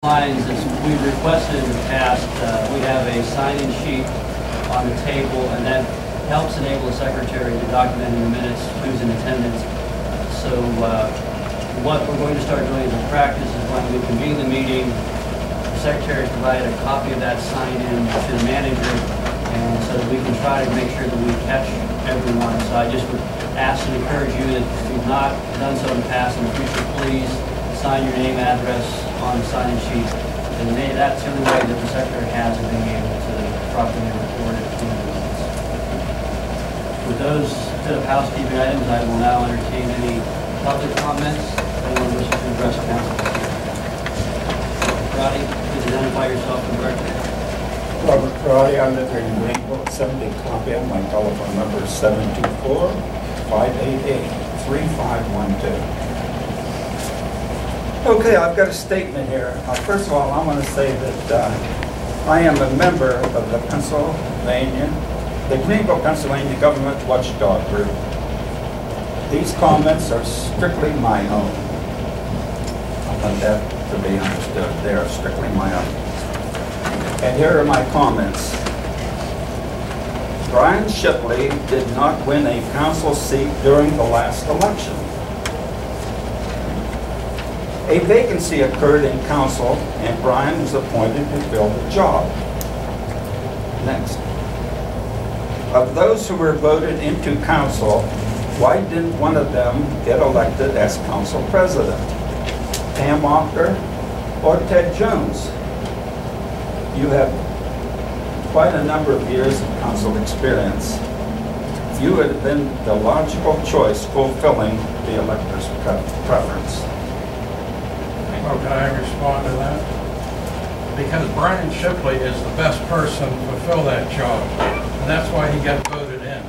Lines, as we've requested in the past, we have a sign-in sheet on the table, and that helps enable the secretary to document in the minutes who's in attendance. So what we're going to start doing as a practice is when we convene the meeting, the secretary has provided a copy of that sign-in to the manager, and so that we can try to make sure that we catch everyone. So I just would ask and encourage you that if you've not done so in the past, in the future, please sign your name, address on the sign-in sheet, and that's the only way that the secretary has of being able to properly record it in the minutes. With those set of housekeeping items, I will now entertain any public comments. Anyone wishes to address council this year? Roddy, please identify yourself for the record. Robert Roddy, I live in Greenville, 70 Columbia. My telephone number is 724-588-3512. Okay, I've got a statement here. First of all, I want to say that I am a member of the Greenville, Pennsylvania Government Watchdog Group. These comments are strictly my own. I want that to be understood. They are strictly my own. And here are my comments. Brian Shipley did not win a council seat during the last election. A vacancy occurred in council, and Brian was appointed to fill the job. Next. Of those who were voted into council, why didn't one of them get elected as council president? Pam Walker or Ted Jones? You have quite a number of years of council experience. You would have been the logical choice fulfilling the elector's preference. Well, can I respond to that? Because Brian Shipley is the best person to fulfill that job, and that's why he got voted in.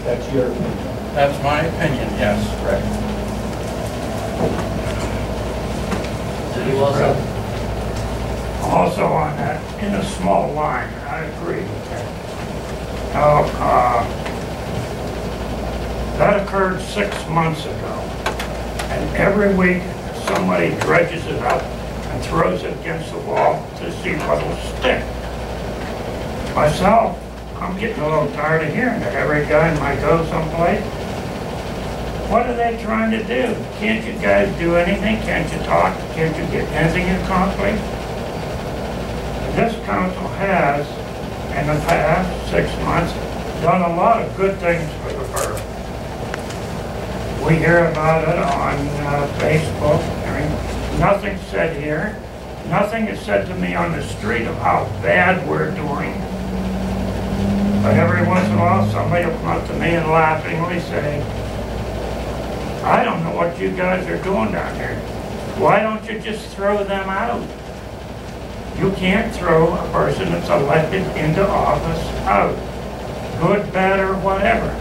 That's your opinion? That's my opinion, yes. Correct. City also? Also on that, in a small line, I agree with that. That occurred 6 months ago, and every week somebody dredges it up and throws it against the wall to see what'll stick. Myself, I'm getting a little tired of hearing that every guy might go someplace. What are they trying to do? Can't you guys do anything? Can't you talk? Can't you get anything accomplished? This council has, in the past 6 months, done a lot of good things for the borough. We hear about it on Facebook. I mean, nothing's said here. Nothing is said to me on the street of how bad we're doing. But every once in a while, somebody will come up to me and laughingly say, I don't know what you guys are doing down here. Why don't you just throw them out? You can't throw a person that's elected into office out. Good, bad, or whatever.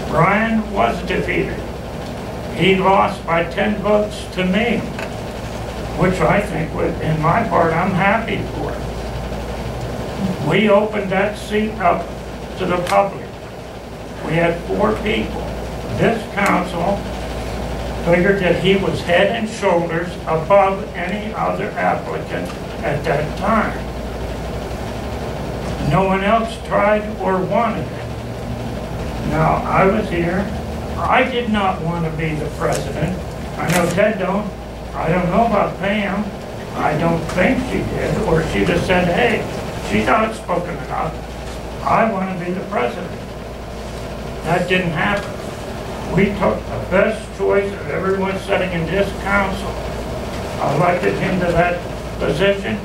Brian was defeated. He lost by 10 votes to me, which I think, in my part, I'm happy for. We opened that seat up to the public. We had 4 people. This council figured that he was head and shoulders above any other applicant at that time. No one else tried or wanted it. Now, I was here. I did not want to be the president. I know Ted don't. I don't know about Pam. I don't think she did, or she'd have said, hey, she's outspoken enough. I want to be the president. That didn't happen. We took the best choice of everyone sitting in this council, elected him to that position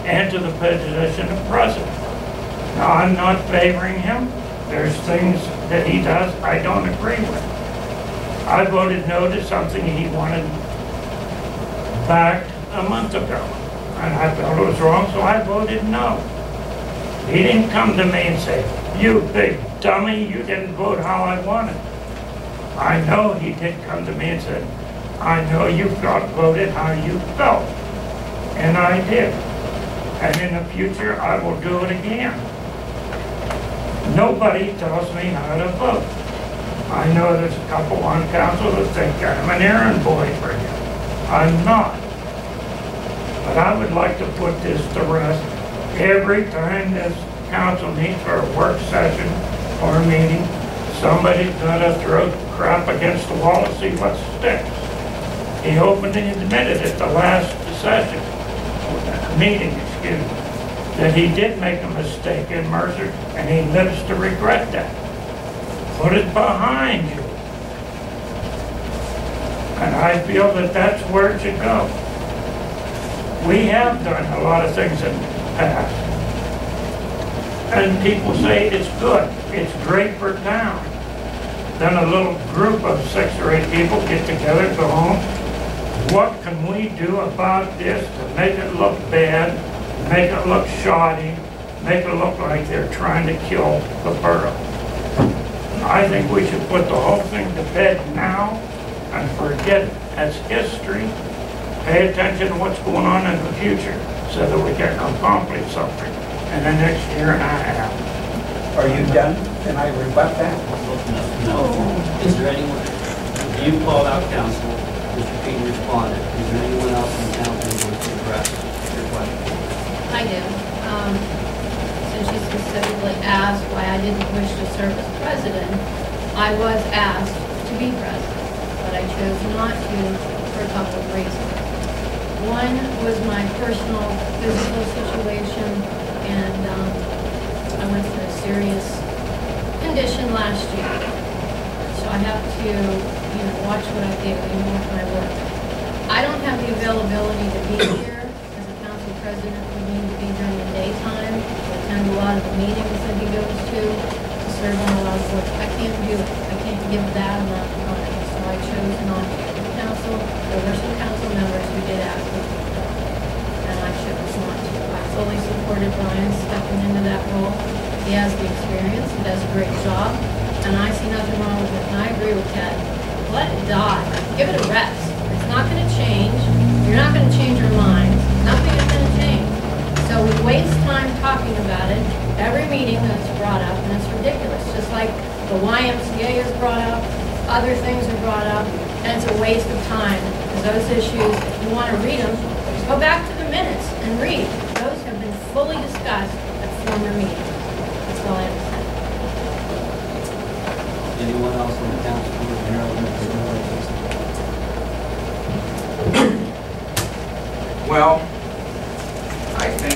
and to the position of president. Now, I'm not favoring him. There's things that he does I don't agree with. I voted no to something he wanted back a month ago, and I felt it was wrong, so I voted no. He didn't come to me and say, you big dummy, you didn't vote how I wanted. I know he did come to me and said, I know you voted how you felt. And I did. And in the future, I will do it again. Nobody tells me how to vote. I know there's a couple on council that think I'm an errand boy for you. I'm not. But I would like to put this to rest. Every time this council meets for a work session or a meeting, somebody's gotta throw crap against the wall to see what sticks. He openly admitted at the last session, meeting, excuse me, that he did make a mistake in Mercer, and he lives to regret that. Put it behind you. And I feel that that's where it should go. We have done a lot of things in the past. And people say it's good, it's great for town. Then a little group of 6 or 8 people get together, go home. What can we do about this to make it look bad, make it look shoddy, make it look like they're trying to kill the borough? I think we should put the whole thing to bed now and forget it. That's history. Pay attention to what's going on in the future so that we can accomplish something in the next year and a half. Are you done? Can I rebut that? No. Is there anyone, you called out council, Mr. Payne responded. Is there anyone else in town who wants to address your question? I do. Since you specifically asked why I didn't wish to serve as president, I was asked to be president, but I chose not to for a couple of reasons. One was my personal physical situation, and I went through a serious condition last year. So I have to, watch what I do and watch my work. I don't have the availability to be here as a council president. We need to be during the daytime, to attend a lot of the meetings that he goes to serve on a lot of boards. I can't do it. I can't give that amount of time. So I chose not to. The council, there were some council members who did ask me to do it, and I chose not to. I fully supported Brian stepping into that role. He has the experience. He does a great job, and I see nothing wrong with it. And I agree with Ted. Let it die. Give it a rest. It's not going to change. You're not going to change your minds. Nothing is going to change. So we waste time talking about it. Every meeting that's brought up, and it's ridiculous. Just like the YMCA is brought up, other things are brought up, and it's a waste of time. Because those issues, if you want to read them, just go back to the minutes and read. Those have been fully discussed at former meetings. That's all I have to say. Anyone else on the council? Well, I think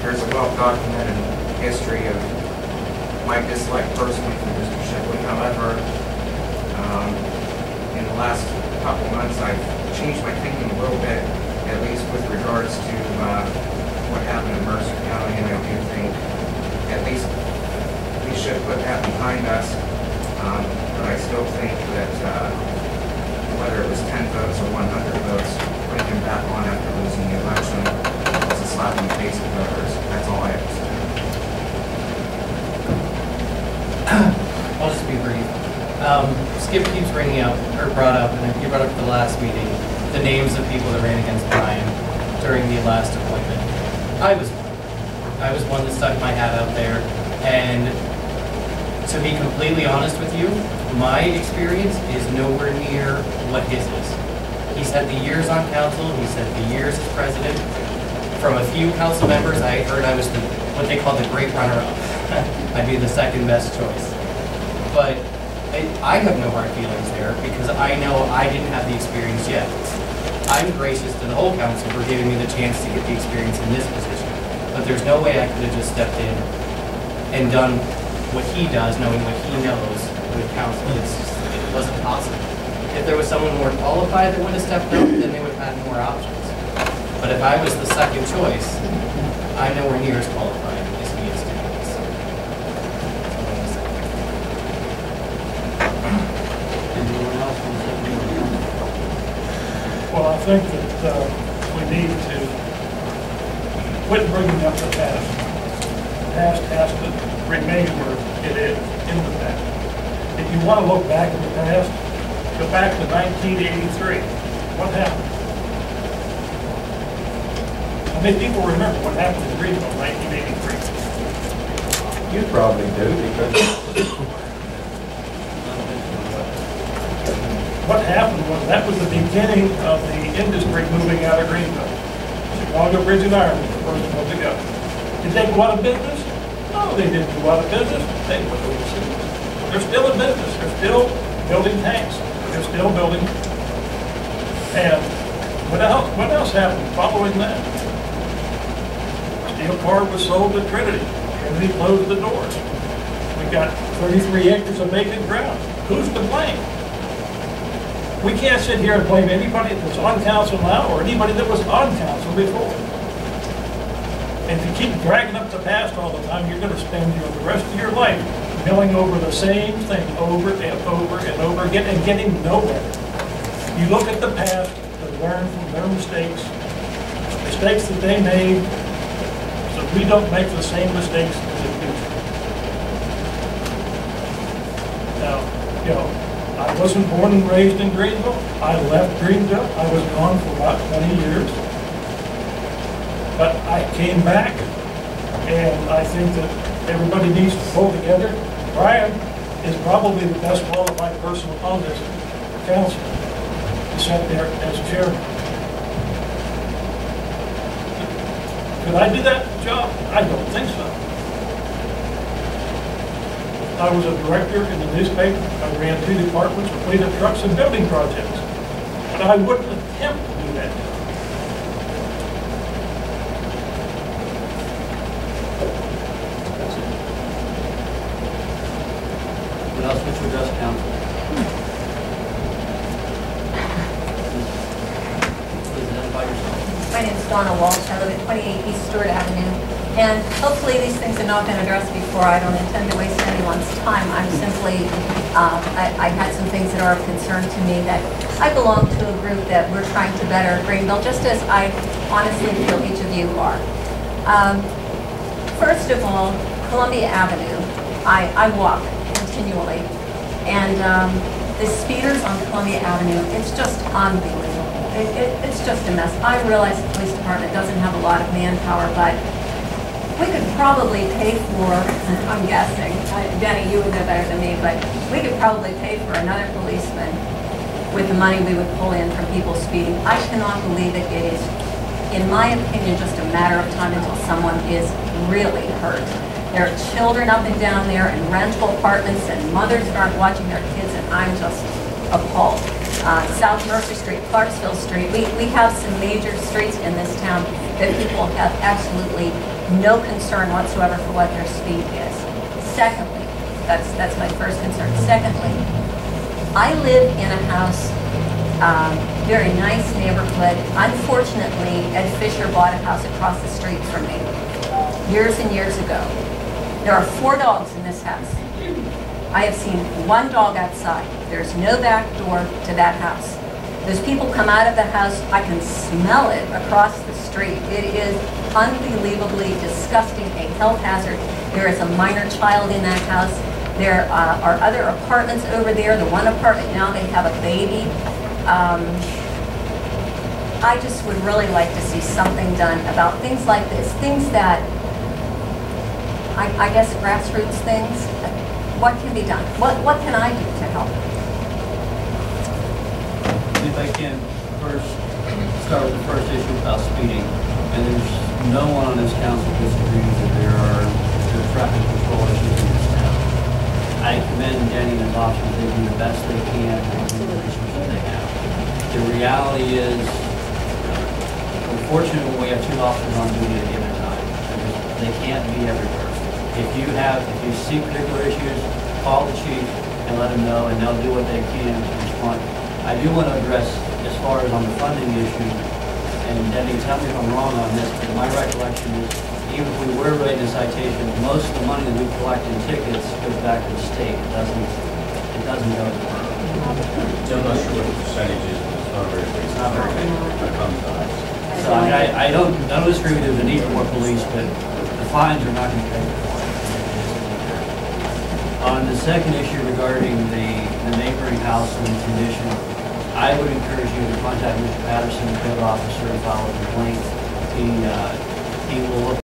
there's a well-documented history of my dislike personally for Mr. Shipley. However, in the last couple months, I've changed my thinking a little bit, at least with regards to what happened in Mercer County, and I do think at least we should put that behind us. But I still think that whether it was 10 votes or 100 votes, putting him back on after losing the election was a slap in the face of voters. That's all I have to say. I'll just be brief. Skip keeps bringing up, or brought up, and you brought up at the last meeting, the names of people that ran against Brian during the last appointment. I was one. I was one that stuck my hat out there, and to be completely honest with you, my experience is nowhere near what his is. He's had the years on council, he's had the years as president. From a few council members, I heard I was what they call the great runner-up. I'd be the second best choice. But I have no hard feelings there because I know I didn't have the experience yet. I'm gracious to the whole council for giving me the chance to get the experience in this position. But there's no way I could have just stepped in and done what he does, knowing what he knows with council. It wasn't possible. If there was someone more qualified that would have stepped up, then they would have had more options. But if I was the second choice, I'm nowhere near as qualified as he is to do this. Anyone else want to say anything? Well, I think that we need to quit bringing up the past. The past has to remain where it is, in the past. If you want to look back at the past, go back to 1983. What happened? How many people remember what happened in Greenville in 1983? You probably do because what happened was that was the beginning of the industry moving out of Greenville. Chicago Bridge and Iron was the first one to go. Did they go out of business? No, they didn't go out of business. They went overseas. They're still in business. They're still building tanks. They're still building. And what else happened following that? Steel cord was sold to Trinity. Trinity closed the doors. We got 33 acres of vacant ground. Who's to blame? We can't sit here and blame anybody that's on council now or anybody that was on council before. And if you keep dragging up the past all the time, you're going to spend the rest of your life milling over the same thing over and over and over again and getting nowhere. You look at the past and learn from their mistakes that they made, so we don't make the same mistakes in the future. Now, you know, I wasn't born and raised in Greenville. I left Greenville. I was gone for about 20 years. But I came back, and I think that everybody needs to pull together. Brian is probably the best qualified person on this council to sit there as chairman. Could I do that job? I don't think so. I was a director in the newspaper. I ran 2 departments, completed trucks and building projects. But I wouldn't attempt to do that job. What else would you address, council? Please identify yourself. My name is Donna Walsh. I live at 28 East Stewart Avenue. And hopefully these things have not been addressed before. I don't intend to waste anyone's time. I'm simply, I had some things that are of concern to me that I belong to a group that we're trying to better Greenville, just as I honestly feel each of you are. First of all, Columbia Avenue, I walk continually. And the speeders on Columbia Avenue, it's just unbelievable. It's just a mess. I realize the police department doesn't have a lot of manpower, but we could probably pay for, I'm guessing, Denny, you would know better than me, but we could probably pay for another policeman with the money we would pull in from people speeding. I cannot believe it. It is, in my opinion, just a matter of time until someone is really hurt. There are children up and down there in rental apartments, and mothers aren't watching their kids, and I'm just appalled. South Mercer Street, Clarksville Street, we have some major streets in this town that people have absolutely no concern whatsoever for what their speed is. Secondly, that's my first concern. Secondly, I live in a house, very nice neighborhood. Unfortunately, Ed Fisher bought a house across the street from me years and years ago. There are 4 dogs in this house. I have seen 1 dog outside. There's no back door to that house. Those people come out of the house, I can smell it across the street. It is unbelievably disgusting, a health hazard. There is a minor child in that house. There are other apartments over there. The one apartment now, they have a baby. I just would really like to see something done about things like this, things that, I guess, grassroots things. What can be done? What can I do to help? If I can first start with the first issue about speeding, and there's no one on this council disagrees that there are traffic control issues in this town. I commend Jenny and his officers. They do the best they can with the resources they have. The reality is, unfortunately, we have 2 officers on duty at a given time. They can't be everywhere. If you see particular issues, call the chief and let him know, and they'll do what they can to respond. I do want to address, as far as on the funding issue, and Debbie, tell me if I'm wrong on this, but my recollection is, even if we were writing a citation, most of the money that we collect in tickets goes back to the state. It doesn't go to the borough. I'm not sure what the percentage is, but it's not very big. It's not very big. That comes to us. So I don't disagree with there's a need for more police, but the fines are not going to pay for it. On the second issue regarding the neighboring house and the condition, I would encourage you to contact Mr. Patterson, the code officer, and file a complaint. He will look